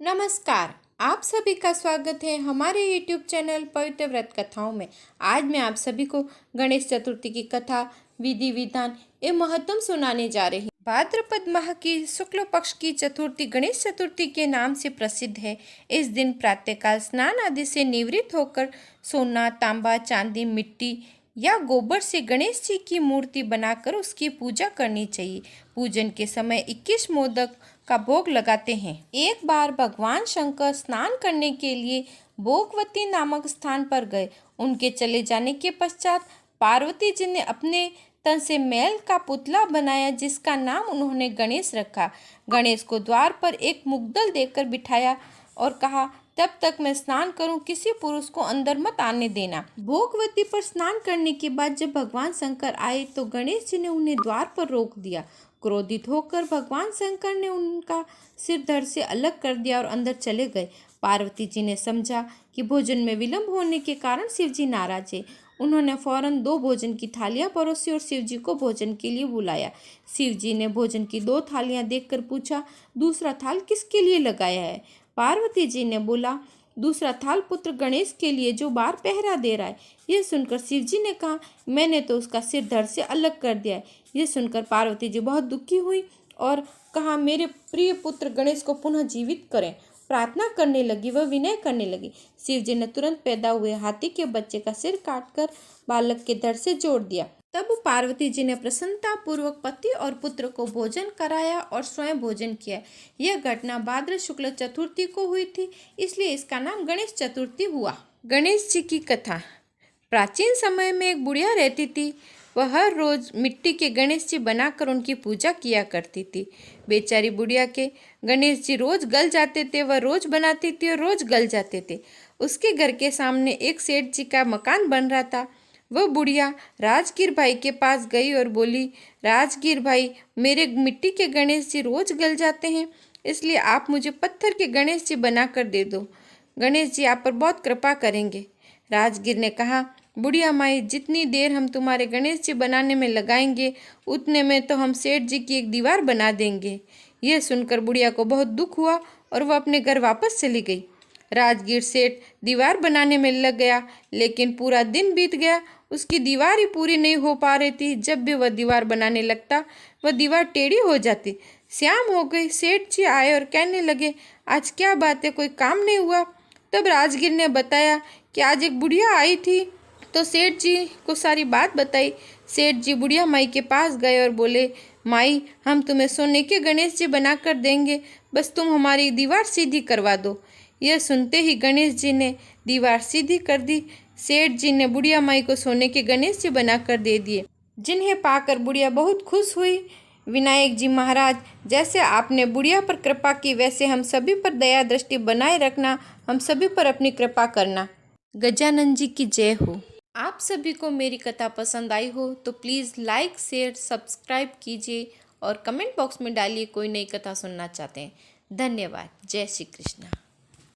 नमस्कार। आप सभी का स्वागत है हमारे YouTube चैनल पवित्र व्रत कथाओं में। आज मैं आप सभी को गणेश चतुर्थी की कथा, विधि विधान एवं महत्व सुनाने जा रही हूँ। भाद्रपद माह की शुक्ल पक्ष की चतुर्थी गणेश चतुर्थी के नाम से प्रसिद्ध है। इस दिन प्रातःकाल स्नान आदि से निवृत्त होकर सोना, तांबा, चांदी, मिट्टी या गोबर से गणेश जी की मूर्ति बनाकर उसकी पूजा करनी चाहिए। पूजन के समय 21 मोदक का भोग लगाते हैं। एक बार भगवान शंकर स्नान करने के लिए भोगवती नामक स्थान पर गए। उनके चले जाने के पश्चात पार्वती जी ने अपने तन से मैल का पुतला बनाया, जिसका नाम उन्होंने गणेश रखा। गणेश को द्वार पर एक मुग्दल देकर बिठाया और कहा, तब तक मैं स्नान करूं, किसी पुरुष को अंदर मत आने देना। भोगवती पर स्नान करने के बाद जब भगवान शंकर आए तो गणेश जी ने उन्हें द्वार पर रोक दिया। क्रोधित होकर भगवान शंकर ने उनका सिर धड़ से अलग कर दिया और अंदर चले गए। पार्वती जी ने समझा कि भोजन में विलंब होने के कारण शिव जी नाराज है। उन्होंने फौरन 2 भोजन की थालियां परोसी और शिव जी को भोजन के लिए बुलाया। शिव जी ने भोजन की 2 थालियां देखकर पूछा, दूसरा थाल किसके लिए लगाया है? पार्वती जी ने बोला, दूसरा थाल पुत्र गणेश के लिए, जो बार पहरा दे रहा है। यह सुनकर शिव जी ने कहा, मैंने तो उसका सिर धड़ से अलग कर दिया है। यह सुनकर पार्वती जी बहुत दुखी हुई और कहा, मेरे प्रिय पुत्र गणेश को पुनः जीवित करें। प्रार्थना करने लगी, वह विनय करने लगी। शिव जी ने तुरंत पैदा हुए हाथी के बच्चे का सिर काटकर बालक के धड़ से जोड़ दिया। तब पार्वती जी ने प्रसन्नता पूर्वक पति और पुत्र को भोजन कराया और स्वयं भोजन किया। यह घटना भाद्र शुक्ल चतुर्थी को हुई थी, इसलिए इसका नाम गणेश चतुर्थी हुआ। गणेश जी की कथा। प्राचीन समय में एक बुढ़िया रहती थी। वह हर रोज मिट्टी के गणेश जी बनाकर उनकी पूजा किया करती थी। बेचारी बुढ़िया के गणेश जी रोज गल जाते थे। वह रोज बनाती थी और रोज गल जाते थे। उसके घर के सामने एक सेठ जी का मकान बन रहा था। वह बुढ़िया राजगीर भाई के पास गई और बोली, राजगीर भाई, मेरे मिट्टी के गणेश जी रोज गल जाते हैं, इसलिए आप मुझे पत्थर के गणेश जी बनाकर दे दो। गणेश जी आप पर बहुत कृपा करेंगे। राजगीर ने कहा, बुढ़िया माई, जितनी देर हम तुम्हारे गणेश जी बनाने में लगाएंगे, उतने में तो हम सेठ जी की एक दीवार बना देंगे। यह सुनकर बुढ़िया को बहुत दुख हुआ और वह अपने घर वापस चली गई। राजगीर सेठ दीवार बनाने में लग गया, लेकिन पूरा दिन बीत गया, उसकी दीवार ही पूरी नहीं हो पा रही थी। जब भी वह दीवार बनाने लगता, वह दीवार टेढ़ी हो जाती। शाम हो गई। सेठ जी आए और कहने लगे, आज क्या बात है, कोई काम नहीं हुआ? तब राजगीर ने बताया कि आज एक बुढ़िया आई थी, तो सेठ जी को सारी बात बताई। सेठ जी बुढ़िया माई के पास गए और बोले, माई, हम तुम्हें सोने के गणेश जी बनाकर देंगे, बस तुम हमारी दीवार सीधी करवा दो। यह सुनते ही गणेश जी ने दीवार सीधी कर दी। सेठ जी ने बुढ़िया माई को सोने के गणेश जी बनाकर दे दिए, जिन्हें पाकर बुढ़िया बहुत खुश हुई। विनायक जी महाराज, जैसे आपने बुढ़िया पर कृपा की, वैसे हम सभी पर दया दृष्टि बनाए रखना, हम सभी पर अपनी कृपा करना। गजानन जी की जय हो। आप सभी को मेरी कथा पसंद आई हो तो प्लीज़ लाइक, शेयर, सब्सक्राइब कीजिए और कमेंट बॉक्स में डालिए कोई नई कथा सुनना चाहते हैं। धन्यवाद। जय श्री कृष्ण।